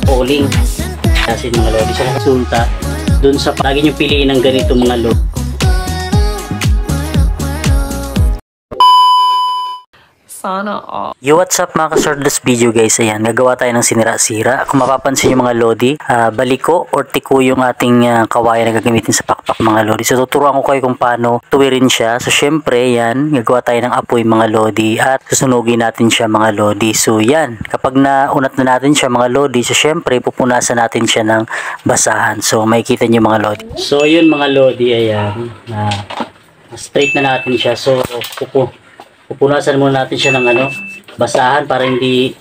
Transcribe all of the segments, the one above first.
Calling kasi mga lodi. So resulta dun sa lagi nyo piliin ng ganito mga lodi. Sana all. Yo, what's up mga ka-short this video guys. Ayan, gagawa tayo ng sinira-sira. Kung mapapansin nyo mga lodi, baliko or tiko yung ating kawayan na gagamitin sa pakpak mga lodi. So tuturuan ko kayo kung paano tuwirin siya. So syempre yan, gagawa tayo ng apoy mga lodi at susunugin natin siya mga lodi. So yan, kapag naunat na natin siya mga lodi, so syempre pupunasan natin siya ng basahan. So makikita nyo mga lodi. So yun mga lodi, ayan, straight na natin siya. So pupunasan muna natin siya ng basahan para hindi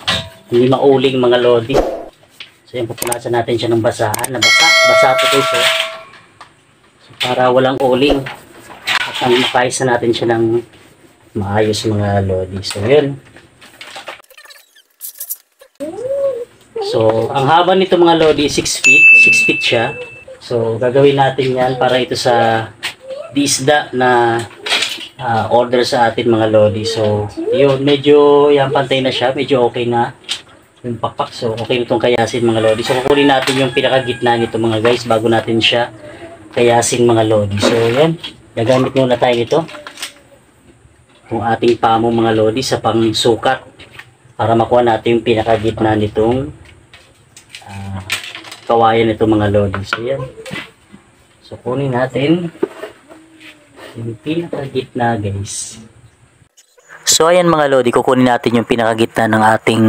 mauling mga lodi. So yan, pupunasan natin siya ng basahan na basa ito guys. So, para walang uling at makayos na natin siya ng maayos mga lodi. So yun. So ang haba nito mga lodi 6 feet. 6 feet siya. So gagawin natin yan para ito sa disda na order sa atin mga lodi. So yun, medyo yan pantay na siya, medyo okay na yung pakpak. So okay nitong kayasin mga lodi. So kukunin natin yung pinakagitna nito mga guys bago natin siya kayasin mga lodi. So yan, gagamit muna tayo nito yung ating pamo mga lodi sa pangsukat para makuha natin yung pinakagitna nitong kawayan nito mga lodi. So yan, so kunin natin yung pinakagitna guys. So ayan mga lodi, kukunin natin yung pinakagitna ng ating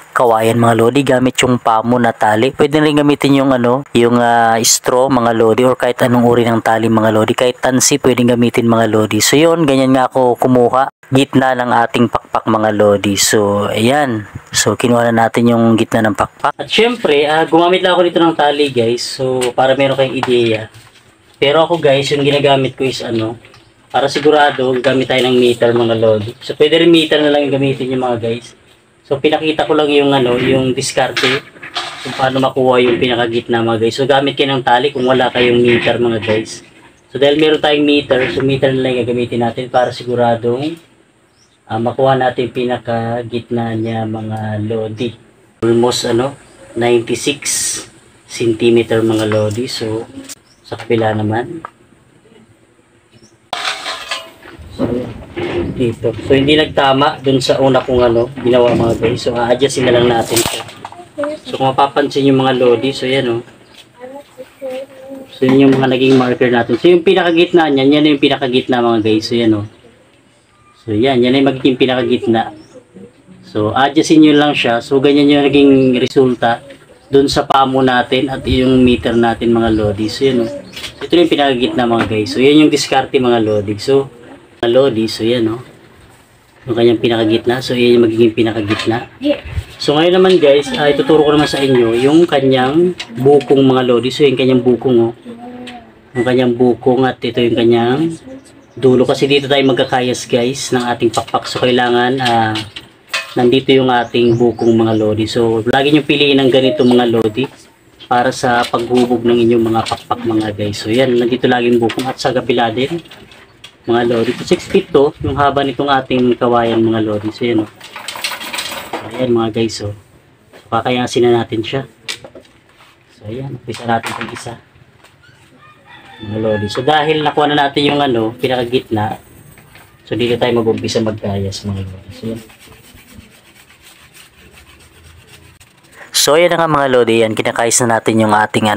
kawayan mga lodi gamit yung pamo na tali. Pwede rin gamitin yung yung straw mga lodi or kahit anong uri ng tali mga lodi. Kahit tansi pwedeng gamitin mga lodi. So yun, ganyan nga ako kumuha gitna ng ating pakpak mga lodi. So ayan, so kinuha na natin yung gitna ng pakpak. At syempre gumamit lang ako dito ng tali guys. So para meron kayong ideya. Pero ako guys, yung ginagamit ko is para sigurado, gamit tayo ng meter mga lodi. So pwede rin meter na lang yung gamitin yung mga guys. So pinakita ko lang yung yung diskarte kung paano makuha yung pinakagitna mga guys. So gamit kayo ng tali kung wala kayong meter mga guys. So dahil meron tayong meter, so meter na lang yung gagamitin natin para siguradong makuha natin yung pinakagitna niya mga lodi. Almost 96 cm mga lodi. So sa kabila naman. Dito. So hindi nagtama dun sa una kong ginawa mga guys. So a-adjustin na lang natin siya. So kung mapapansin yung mga lodi, so yan So yun yung mga naging marker natin. So yung pinakagitna niyan, yan yung pinakagitna mga guys. So yan So yan yung magiging pinakagitna. So adjustin nyo lang siya. So ganyan yung naging resulta dun sa pamo natin at yung meter natin mga lodi. So yan So ito yung pinakagitna mga guys. So yan yung diskarte mga lodi. So so yan yung kanyang pinakagitna. So yan yung magiging pinakagitna. So ngayon naman guys, ituturo ko naman sa inyo yung kanyang bukong mga lodi. So yung kanyang bukong yung kanyang bukong at ito yung kanyang dulo. Kasi dito tayo magkakayas guys ng ating pakpak. So kailangan nandito yung ating bukong mga lodi. So lagi nyo piliin ng ganito mga lodi para sa paghubog ng inyong mga pakpak mga guys. So yan, nandito lagi yung bukong at sa kabila din mga lodi. So 6 feet to yung haba nitong ating kawayan mga lodi. So yan So ayan mga guys. So kakayasin na natin siya. So ayan, umpisa natin yung isa mga lodi. So dahil nakuha na natin yung pinakagitna, so dito tayo mag-umpisa magkayas mga lodi. So yan. So ayan na nga mga lodi, yan kinakayas na natin yung ating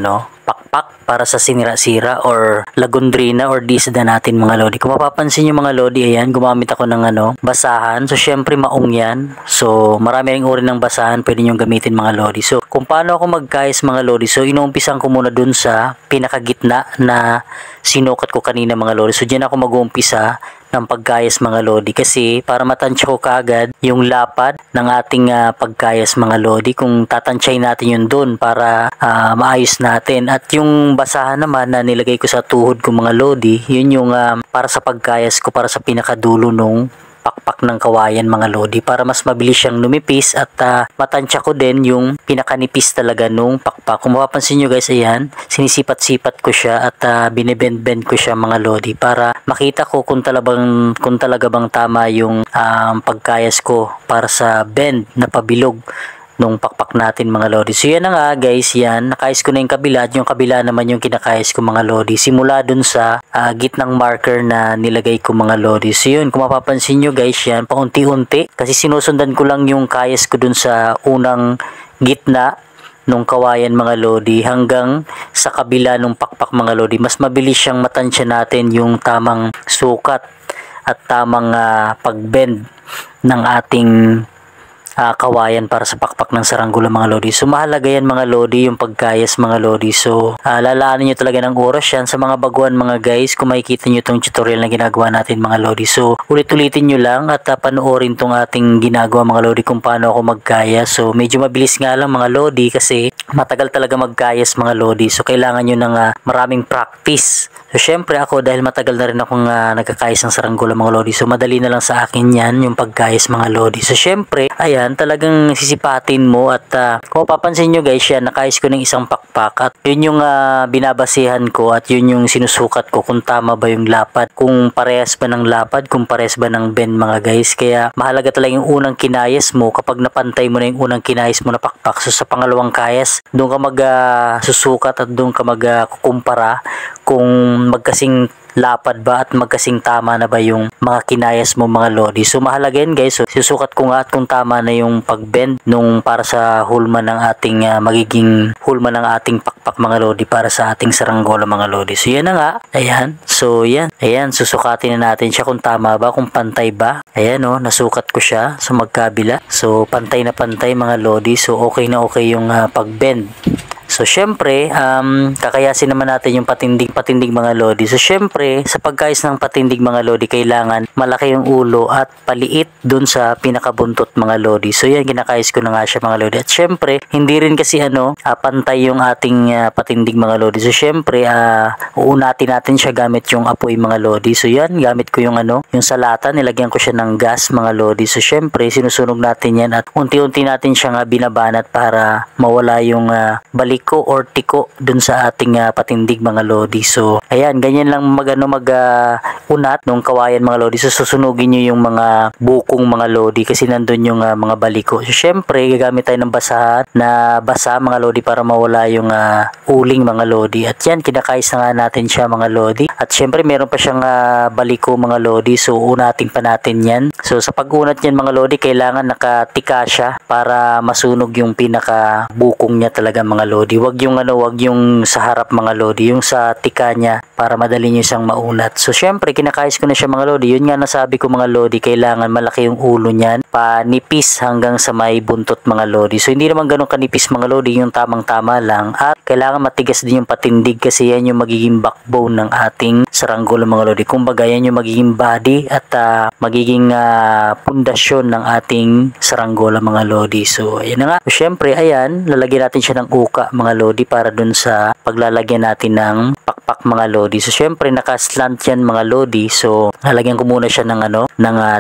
pakpak para sa sinira-sira or lagundrina or disda natin mga lodi. Kung mapapansin nyo mga lodi, ayan gumamit ako ng basahan. So syempre maong yan. So marami ring uri ng basahan pwede nyo gamitin mga lodi. So kung paano ako magkayas mga lodi, so inuumpisan ko muna dun sa pinakagitna na sinukat ko kanina mga lodi. So dyan ako mag-uumpisa ng pagkayas mga lodi kasi para matansya ko kaagad yung lapad ng ating pagkayas mga lodi kung tatansyahin natin yun dun para maayos natin. At yung basahan naman na nilagay ko sa tuhod ko mga lodi, yun yung para sa pagkayas ko para sa pinakadulo nung pakpak ng kawayan mga lodi para mas mabilis siyang lumipis at matansya ko din yung pinakanipis talaga nung pakpak. Kung mapapansin nyo guys, ayan, sinisipat-sipat ko siya at binibend-bend ko siya mga lodi para makita ko kung talaga bang tama yung pagkayas ko para sa bend na pabilog nung pakpak natin mga lodi. So yan na nga guys, yan, nakayas ko na yung kabila at yung kabila naman yung kinakayas ko mga lodi. Simula dun sa gitnang marker na nilagay ko mga lodi. So yun, kung mapapansin nyo guys, yan, paunti-unti kasi sinusundan ko lang yung kayas ko dun sa unang gitna nung kawayan mga lodi hanggang sa kabila nung pakpak mga lodi. Mas mabilis siyang matansya natin yung tamang sukat at tamang pagbend ng ating kawayan para sa pakpak ng saranggola mga lodi. So mahalaga yan mga lodi, yung pagkayas mga lodi. So lalaanan nyo talaga ng oras yan sa mga baguhan mga guys kung makikita nyo itong tutorial na ginagawa natin mga lodi. So ulit-ulitin nyo lang at panoorin tong ating ginagawa mga lodi kung paano ako magkayas. So medyo mabilis nga lang mga lodi kasi matagal talaga magkayas mga lodi. So kailangan nyo ng maraming practice. So syempre ako dahil matagal na rin akong nagkakayas ng saranggola mga lodi. So madali na lang sa akin yan yung pagkayas mga lodi. So syempre ayan, talagang sisipatin mo at kung papansin nyo guys, yan, nakayas ko ng isang pakpak at yun yung binabasihan ko at yun yung sinusukat ko kung tama ba yung lapad, kung parehas ba ng lapad, kung parehas ba ng bend mga guys. Kaya mahalaga talaga yung unang kinayas mo. Kapag napantay mo na yung unang kinayas mo na pakpak, so sa pangalawang kayas doon ka susukat at doon ka kukumpara kung magkasing lapad ba at magkasing tama na ba yung mga kinayas mo mga lodi. So mahalaga yan guys. So susukat ko nga at kung tama na yung pagbend nung para sa hulma ng ating magiging hulma ng ating pakpak mga lodi para sa ating saranggola mga lodi. So yan na nga. Ayan. So yan. Ayan. Susukatin na natin siya kung tama ba, kung pantay ba. Ayan nasukat ko siya sa magkabila. So pantay na pantay mga lodi. So okay na okay yung pagbend. So syempre, kakayasin naman natin yung patindig mga lodi. So syempre, sa pagkayas ng patindig mga lodi, kailangan malaki yung ulo at paliit dun sa pinakabuntot mga lodi. So yan, kinakayas ko na nga siya mga lodi. At syempre, hindi rin kasi pantay yung ating patindig mga lodi. So syempre, uunatin natin siya gamit yung apoy mga lodi. So yan, gamit ko yung yung salata, nilagyan ko siya ng gas mga lodi. So syempre, sinusunog natin yan at unti-unti natin siyang binabanat para mawala yung balik ko or tiko dun sa ating patindig mga lodi. So ayan, ganyan lang unat nung kawayan mga lodi. So susunugin nyo yung mga bukong mga lodi kasi nandun yung mga baliko. So syempre gagamit tayo ng basahan na basa mga lodi para mawala yung uling mga lodi. At yan, kinakayos na nga natin siya mga lodi. At syempre meron pa siyang baliko mga lodi. So unatin pa natin yan. So sa pag-unat yan mga lodi, kailangan nakatika siya para masunog yung pinaka bukong niya talaga mga lodi. Wag yung sa harap mga lodi, yung sa tika niya para madali niyo siyang maunat. So syempre kinakayos ko na siya mga lodi. Yun nga nasabi ko mga lodi, kailangan malaki yung ulo niyan, panipis hanggang sa may buntot mga lodi. So hindi naman ganun kanipis mga lodi, yung tamang-tama lang. At kailangan matigas din yung patindig kasi yan yung magiging backbone ng ating saranggola mga lodi. Kumbaga yan yung magiging body at magiging pundasyon ng ating saranggola mga lodi. So ayan na nga. So, syempre ayan, lalagyan natin siya ng uka mga lodi para dun sa paglalagyan natin ng pakpak mga lodi. So syempre naka-slant yan mga lodi. So lalagyan ko muna siya ng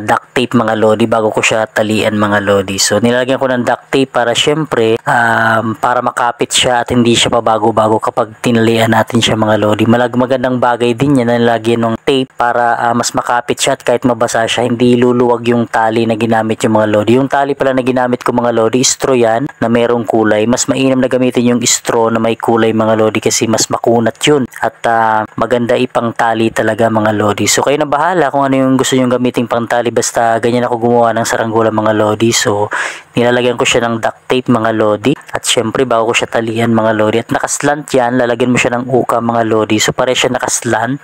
duct tape mga lodi bago ko siya talian mga lodi. So nilalagyan ko ng duct tape para syempre para makapit siya at hindi siya pabago-bago kapag tinalian natin siya mga lodi. Magandang bagay din yan na nilagyan ng tape para mas makapit siya at kahit mabasa siya hindi luluwag yung tali na ginamit yung mga lodi. Yung tali pala na ginamit ko mga lodi, straw yan na merong kulay. Mas mainam na gamitin yung straw na may kulay mga lodi kasi mas makunat yun at maganda ipang tali talaga mga lodi. So kayo na bahala kung ano yung gusto nyo gamitin pang tali, basta ganyan ako gumawa ng saranggola mga lodi. So nilalagyan ko siya ng duct tape mga lodi at syempre bago ko siya talian mga lodi at nakaslant yan, lalagyan mo siya ng uka mga lodi. So pare siya nakaslant.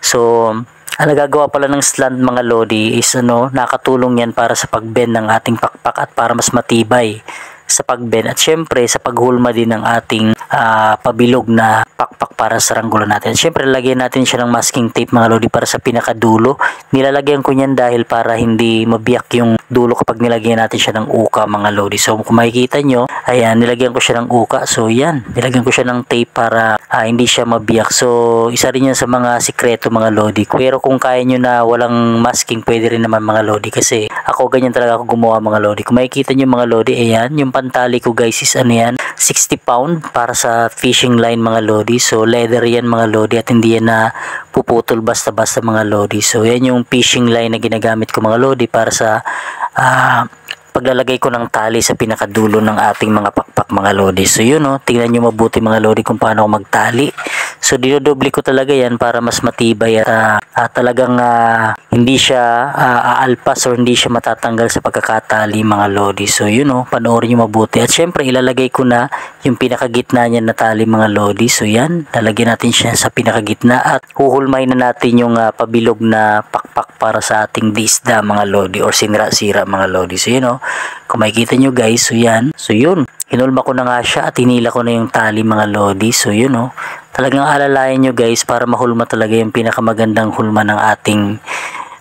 So ang nagagawa pala ng slant mga lodi is nakatulong yan para sa pagbend ng ating pakpak at para mas matibay sa pagbend at syempre sa paghulma din ng ating pabilog na pakpak para sa saranggola natin. At syempre lagyan natin siya ng masking tape mga lodi para sa pinakadulo. Nilalagyan ko niyan dahil para hindi mabiyak yung dulo kapag nilagyan natin siya ng uka mga lodi. So kung makikita nyo, ayan, nilagyan ko siya ng uka. So yan, nilagyan ko siya ng tape para hindi siya mabiyak. So isa rin yan sa mga sikreto mga lodi. Pero kung kaya nyo na walang masking, pwede rin naman mga lodi. Kasi ako ganyan talaga ako gumawa mga lodi. Kung makikita nyo mga lodi, ayan, yung pantali ko guys is ano yan, 60 pound para sa fishing line mga lodi. So leather yan mga lodi at hindi yan na puputol basta-basta mga lodi. So yan yung fishing line na ginagamit ko mga lodi para sa paglalagay ko ng tali sa pinakadulo ng ating mga pakpak mga lodi. So yun tingnan nyo mabuti mga lodi kung paano ako magtali. So dinodoble ko talaga yan para mas matibay at talagang hindi siya aalpas or hindi siya matatanggal sa pagkakatali mga lodi. So yun panoorin nyo mabuti. At syempre ilalagay ko na yung pinakagitna niya na tali mga lodi. So yan, lalagyan natin siya sa pinakagitna at huhulmay na natin yung pabilog na pakpak para sa ating disda mga lodi or sinira-sira mga lodi. So yun kung makikita nyo guys, so yan. So yun, hinulma ko na nga siya at hinila ko na yung tali mga lodi. So yun talagang alalayan nyo guys para mahulma talaga yung pinakamagandang hulma ng ating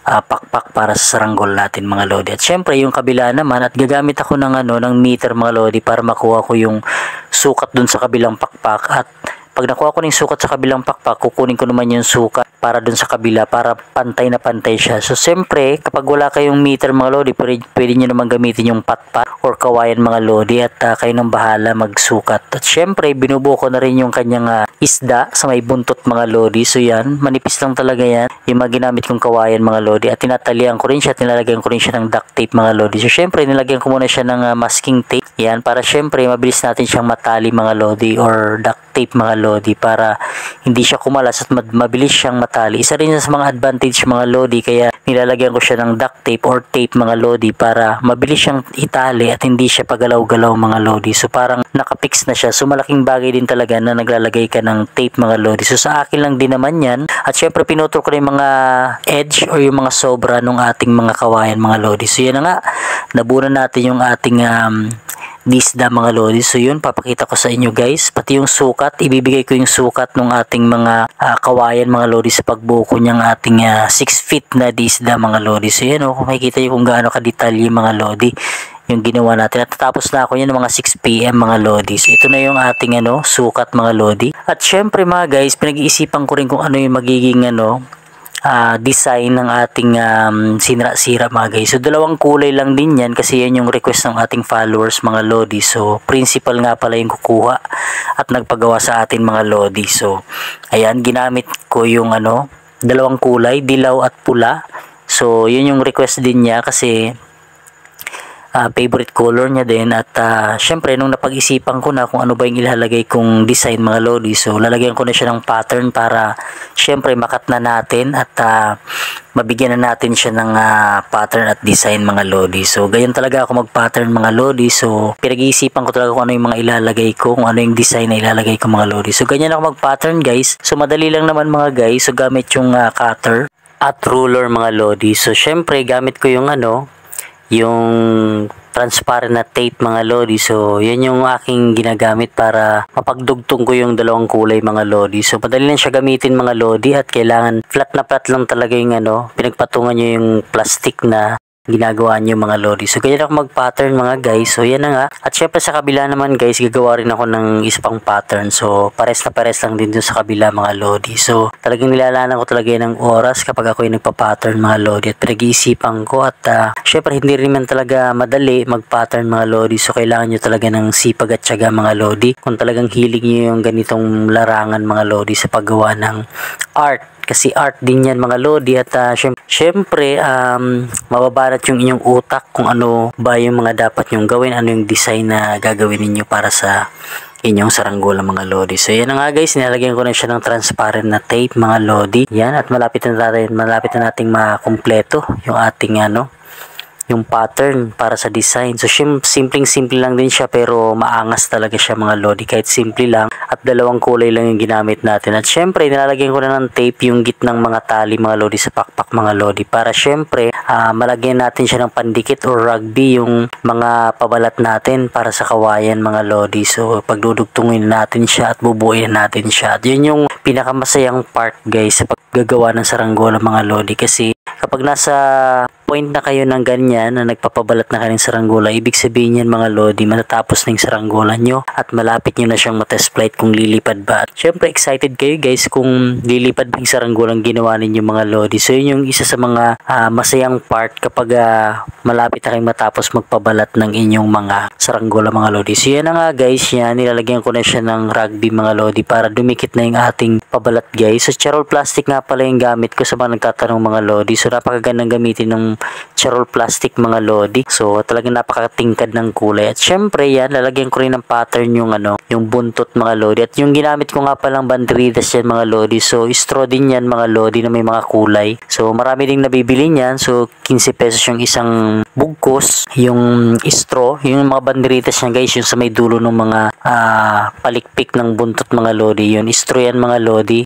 pakpak para sa saranggol natin mga lodi. At syempre yung kabila naman, at gagamit ako ng ng meter mga lodi para makuha ko yung sukat dun sa kabilang pakpak. At pag nakuha ko ng sukat sa kabilang pakpak, kukunin ko naman yung sukat para dun sa kabila para pantay na pantay siya. So siyempre kapag wala kayong meter mga lodi, pwede nyo naman gamitin yung patpat or kawayan mga lodi at kayo nang bahala magsukat. At syempre binubuo ko na rin yung kanyang isda sa may buntot mga lodi. So yan, manipis lang talaga yan yung mga ginamit kong kawayan mga lodi at tinatalian ko rin siya, nilalagyan ko rin siya ng duct tape mga lodi. So syempre nilagyan ko muna siya ng masking tape yan para syempre mabilis natin siyang matali mga lodi or duct tape mga lodi para hindi siya kumalas at mabilis siyang matali. Isa rin sa mga advantage mga lodi kaya nilalagyan ko siya ng duct tape or tape mga lodi para mabilis siyang itali at hindi siya pagalaw-galaw mga lodi. So parang nakapix na siya. So malaking bagay din talaga na naglalagay ka ng tape mga lodi. So sa akin lang din naman yan. At syempre pinutol ko na yung mga edge or yung mga sobra ng ating mga kawayan mga lodi. So yan na nga, nabunan natin yung ating disda mga lodi. So yun, papakita ko sa inyo guys, pati yung sukat, ibibigay ko yung sukat ng ating mga kawayan mga lodi sa pagbuko niyang ating 6 feet na disda mga lodi. So yun kung makikita nyo kung gaano kadetalye mga lodi yung ginawa natin. At tatapos na ako yan ng mga 6 PM mga lodi. So ito na yung ating sukat mga lodi. At syempre mga guys, pinag-iisipan ko rin kung ano yung magiging design ng ating sinira-sira mga guys. So dalawang kulay lang din yan kasi yan yung request ng ating followers mga lodi. So principal nga pala yung kukuha at nagpagawa sa atin mga lodi. So ayan, ginamit ko yung dalawang kulay, dilaw at pula. So yun yung request din niya kasi favorite color niya din. At syempre nung napag-isipan ko na kung ano ba yung ilalagay kong design mga lodi, so lalagyan ko na siya ng pattern para syempre makat na natin at mabigyan na natin siya ng pattern at design mga lodi. So ganyan talaga ako mag-pattern mga lodi. So pinag-iisipan ko talaga kung ano yung mga ilalagay ko, kung ano yung design na ilalagay ko mga lodi. So ganyan ako mag-pattern guys. So madali lang naman mga guys. So gamit yung cutter at ruler mga lodi. So syempre gamit ko yung yung transparent na tape mga lodi. So yan yung aking ginagamit para mapagdugtong ko yung dalawang kulay mga lodi. So madali lang siya gamitin mga lodi at kailangan flat na flat lang talaga yung pinagpatungan nyo yung plastic na ginagawa nyo mga lodi. So ganyan ako mag-pattern mga guys. So yan na nga. At syempre sa kabila naman guys, gagawa rin ako ng isa pang pattern. So pares na pares lang din dun sa kabila mga lodi. So talagang nilalanan ko talaga ng oras kapag ako yung nagpa-pattern mga lodi. At pinag-iisipan ko at syempre hindi rin man talaga madali mag-pattern mga lodi. So kailangan nyo talaga ng sipag at tiyaga mga lodi. Kung talagang hilig nyo yung ganitong larangan mga lodi sa paggawa ng art. Kasi art din yan mga lodi at syempre mababarat yung inyong utak kung ano ba yung mga dapat nyong gawin, ano yung design na gagawin ninyo para sa inyong saranggola mga lodi. So yan na nga guys, nilagyan ko na siya ng transparent na tape mga lodi. Yan, at malapit na nating makumpleto yung ating yung pattern para sa design. So simpleng-simple lang din siya pero maangas talaga siya mga lodi kahit simple lang at dalawang kulay lang yung ginamit natin. At syempre nilalagyan ko na ng tape yung gitnang mga tali mga lodi sa pakpak mga lodi para syempre malagyan natin siya ng pandikit or rugby yung mga pabalat natin para sa kawayan mga lodi. So pagdudugtungin natin siya at bubuuin natin siya. At yun yung pinakamasayang part guys sa paggagawa ng saranggola mga lodi kasi kapag nasa point na kayo ng ganyan na nagpapabalat na kayong saranggola, ibig sabihin yan mga lodi, matatapos na yung saranggola nyo at malapit nyo na siyang matest flight kung lilipad ba. At syempre excited kayo guys kung lilipad ba yung saranggolang ginawa ninyo mga lodi. So yun yung isa sa mga masayang part kapag malapit na kayong matapos magpabalat ng inyong mga saranggola mga lodi. So yan na nga guys, yan nilalagyan ko na siya ng rugby mga lodi para dumikit na yung ating pabalat guys. So charol plastic nga pala yung gamit ko sa mga nagtatanong mga lodi. So napakagandang gamitin ng charol plastic mga lodi. So talagang napakatingkad ng kulay. At syempre yan, lalagyan ko rin ng pattern yung yung buntot mga lodi. At yung ginamit ko nga palang banderitas yan mga lodi. So straw din yan mga lodi na may mga kulay. So marami ding nabibili niyan. So 15 pesos yung isang bugkos, yung straw, yung mga banderitas niya guys, yung sa may dulo ng mga palikpik ng buntot mga lodi. Yun, straw yan mga lodi.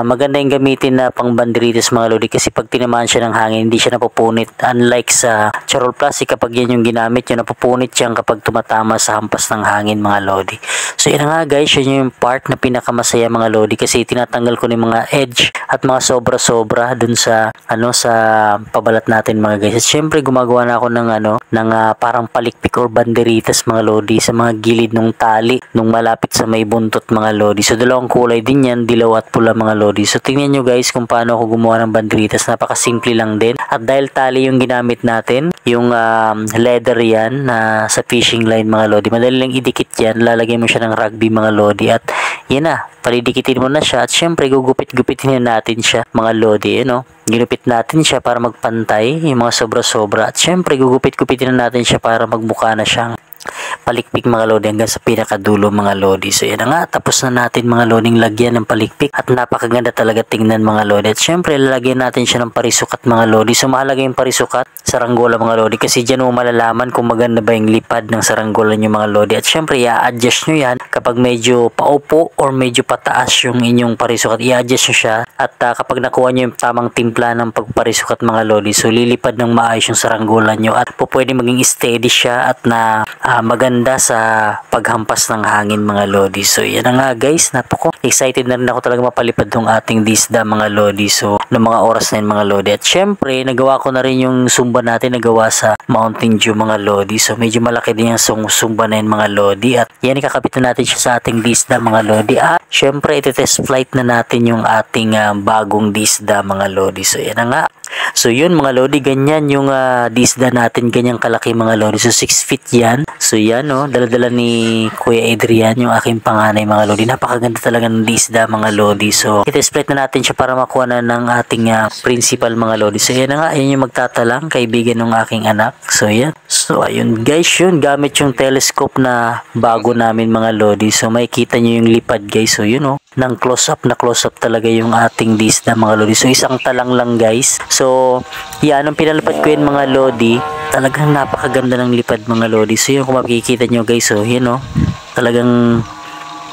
Maganda yung gamitin na pang banderitas mga lodi kasi pag tinamaan siya ng hangin, hindi siya napupunit. Unlike sa charol plastic, kapag yan yung ginamit, yun napupunit siya kapag tumatama sa hampas ng hangin mga lodi. So yun nga guys, yun yung part na pinakamasaya mga lodi kasi tinatanggal ko ng mga edge at mga sobra-sobra dun sa sa pabalat natin mga guys. At syempre gumagawa na ako ng parang palikpik or banderitas mga lodi sa mga gilid ng tali nung malapit sa may buntot mga lodi. So dalawang kulay din yan, dilaw at pula mga lodi. So tingnan nyo guys kung paano ako gumawa ng banderitas. Napakasimple lang din. At dahil tali yung ginamit natin, yung leather yan sa fishing line mga lodi, madali lang idikit yan. Lalagay mo siya ng rugby mga lodi at yan na, palidikitin mo na siya at syempre gugupit-gupitin natin siya mga lodi. Ginupit natin siya para magpantay yung mga sobra-sobra at syempre gugupit-gupitin natin siya para magmukha na siyang palikpik mga lodi hanggang sa pinakadulo mga lodi. So yan na nga, tapos na natin mga loding lagyan ng palikpik at napakaganda talaga tingnan mga lodi. At syempre lalagyan natin siya ng parisukat mga lodi. So mahalaga yung parisukat saranggola mga lodi kasi dyan mo malalaman kung maganda ba yung lipad ng saranggola nyo mga lodi. At syempre i-adjust nyo yan kapag medyo paupo or medyo pataas yung inyong parisukat, i-adjust nyo siya at kapag nakuha nyo yung tamang timpla ng pagparisukat mga lodi, so lilipad ng maayos yung saranggola nyo at pwede maging steady siya at na maganda sa paghampas ng hangin mga lodi. So yan na nga guys, excited na rin ako talaga mapalipad tong ating disda mga lodi. So ng mga oras na yun mga lodi. At syempre nagawa ko na rin yung sumba natin nagawa sa Mountain Dew mga lodi. So medyo malaki din yung sumba na yun mga lodi. At yan, ikakabit na natin siya sa ating disda mga lodi. At syempre iti-test flight na natin yung ating bagong disda mga lodi. So yan na nga. So yun mga lodi, ganyan yung disda natin, ganyang kalaki mga lodi. So 6 feet yan. So yan dala-dala ni Kuya Adrian, yung aking panganay mga lodi. Napakaganda talaga ng disda mga lodi. So i-test flight na natin siya para makuha na ng ating principal mga lodi. So yan na nga, yan yung magtatalang kaibigan ng aking anak. So yan. So ayun guys, yun gamit yung telescope na bago namin mga lodi. So makikita nyo yung lipad guys. So yun ng close up talaga yung ating disda mga lodi. So isang talang lang guys. So yan, nung pinalipad ko yun mga lodi, talagang napakaganda ng lipad mga lodi. So yun, kung makikita nyo guys, so yun talagang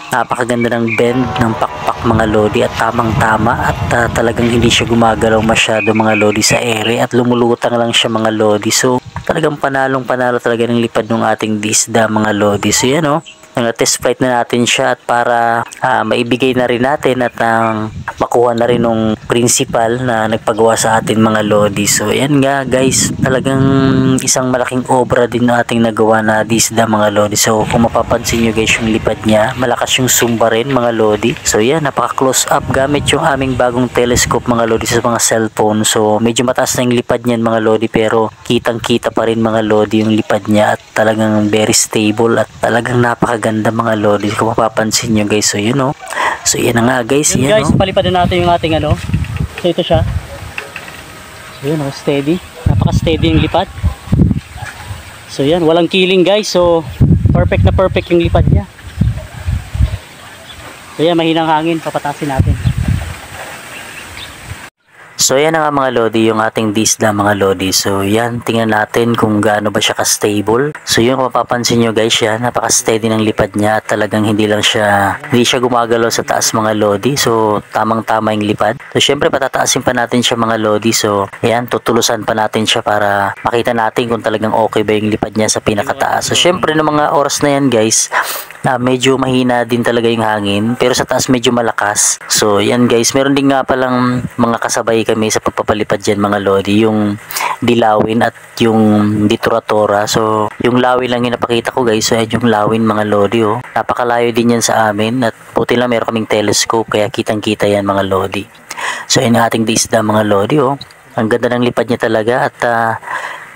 napakaganda ng bend ng pakpak mga lodi at tamang-tama at talagang hindi siya gumagalaw masyado mga lodi sa ere at lumulutang lang siya mga lodi. So talagang panalong-panalo talaga ng lipad ng ating disda mga lodi. So yan test flight na natin siya at para maibigay na rin natin at makuha na rin ng principal na nagpagawa sa atin mga lodi. So yan nga guys, talagang isang malaking obra din na ating nagawa na disda mga lodi. So kung mapapansin nyo guys yung lipad niya, malakas yung sumba rin mga lodi. So yan, napaka close up gamit yung aming bagong telescope mga lodi sa mga cellphone. So medyo mataas na yung lipad niyan mga lodi pero kitang kita pa rin mga lodi yung lipad niya at talagang very stable at talagang napakaganda mga lodi kung mapapansin nyo guys. So yun so yan na nga guys, yun guys, palipad na natin yung ating so ito siya. So yun steady, napaka steady yung lipad. So yan, walang killing guys. So perfect na perfect yung lipad niya. So yan, mahinang hangin, papatasin natin. So yan na nga mga lodi, yung ating disda mga lodi. So yan, tingnan natin kung gaano ba siya ka-stable. So yun, kung mapapansin nyo guys, yan, napaka-steady ng lipad niya at talagang hindi siya gumagalaw sa taas mga lodi. So tamang-tama yung lipad. So syempre patataasin pa natin siya mga lodi. So yan, tutulusan pa natin siya para makita natin kung talagang okay ba yung lipad niya sa pinakataas. So syempre ng mga oras na yan guys, na medyo mahina din talaga yung hangin, pero sa taas medyo malakas. So yan guys, meron din nga palang mga kasabay kami sa pagpapalipad dyan mga lodi, yung dilawin at yung dituratora. So yung lawin lang yung napakita ko guys, so yung lawin mga lodi oh. Napakalayo din yan sa amin at buti lang meron kaming telescope kaya kitang kita yan mga lodi. So yun ang ating isda mga lodi oh. Ang ganda ng lipad niya talaga at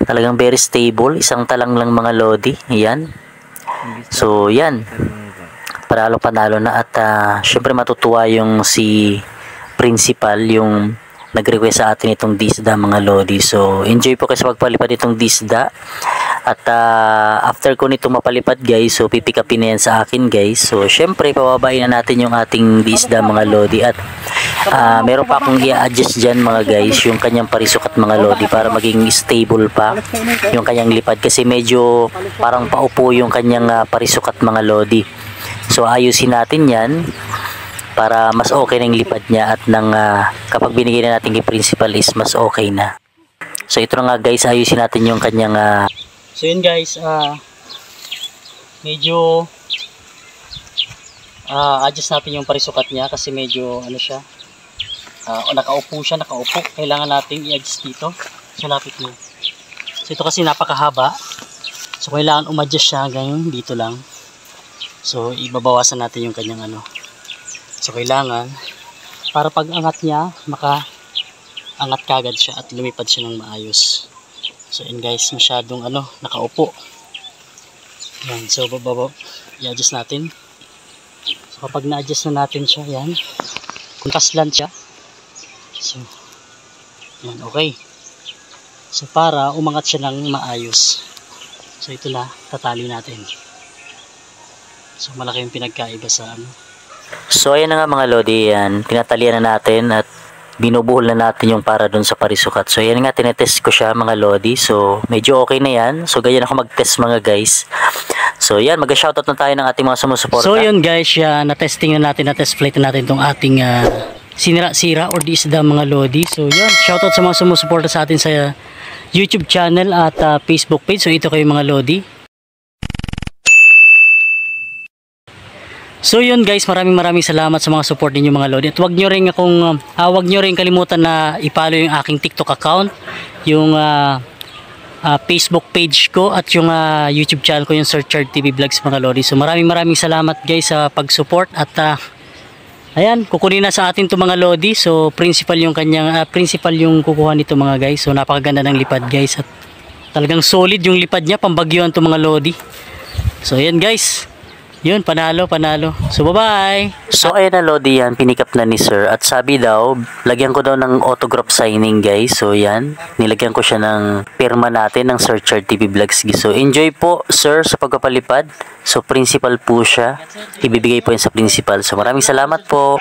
talagang very stable. Isang talang lang mga lodi. Yan. So yan. Panalo na at syempre matutuwa yung si principal yung nag-request sa atin itong disda mga lodi. So enjoy po kasi pagpalipad itong disda. At after ko nito mapalipad guys, so pipick upin na yan sa akin guys. So syempre pababain na natin yung ating disda mga lodi at meron pa akong i-adjust dyan mga guys yung kanyang parisukat mga lodi para maging stable pa yung kanyang lipad kasi medyo parang paupo yung kanyang parisukat mga lodi. So ayusin natin yan para mas okay na yung lipad niya at kapag binigay na natin kay principal is mas okay na. So ito na nga guys, ayusin natin yung kanyang so yun guys, medyo adjust natin yung parisukat niya kasi medyo ano siya, nakaupo. Kailangan natin i-adjust dito sa lapit mo. So ito kasi napakahaba, so kailangan umadjust siya hanggang dito lang. So ibabawasan natin yung kanyang ano. So kailangan para pag angat niya maka-angat kagad siya at lumipad siya ng maayos. So yun guys, masyadong nakaupo. Yan, so i-adjust natin. So kapag na-adjust na natin siya, yan, kuntaslan siya. So yan, okay. So para umangat siya ng maayos. So ito na, tatali natin. So malaki yung pinagkaiba sa So ayan na nga mga lodi, yan, tinatalian na natin at binubuhol na natin yung para dun sa parisukat. So yan nga, tinetest ko siya mga lodi. So medyo okay na yan. So ganyan ako mag-test mga guys. So yan, mag-shoutout na tayo ng ating mga sumusuporta. So yun guys, na-testing na natin, na-test flight na natin itong ating sinira-sira or di isda mga lodi. So yun, shoutout sa mga sumusuporta sa atin sa YouTube channel at Facebook page. So ito kayo mga lodi. So yun guys, maraming salamat sa mga support ninyo mga lodi. At wag nyo rin kalimutan na i-follow yung aking TikTok account, yung Facebook page ko at yung YouTube channel ko, yung Sir Chard TV Vlogs mga lodi. So maraming salamat guys sa pag-support at ayan, kukunin na sa atin to mga lodi. So principal yung kukuha nito mga guys. So napakaganda ng lipad guys at talagang solid yung lipad niya, pambagyuan to mga lodi. So ayan guys, yun, panalo. So bye-bye. So ayan na lodi, yan pinikap na ni sir at sabi daw lagyan ko daw ng autograph signing guys. So yan, nilagyan ko siya ng pirma natin ng Sir Chard TV Vlogs. So enjoy po sir sa pagpapalipad. So principal po siya, ibibigay po yan sa principal. So maraming salamat po.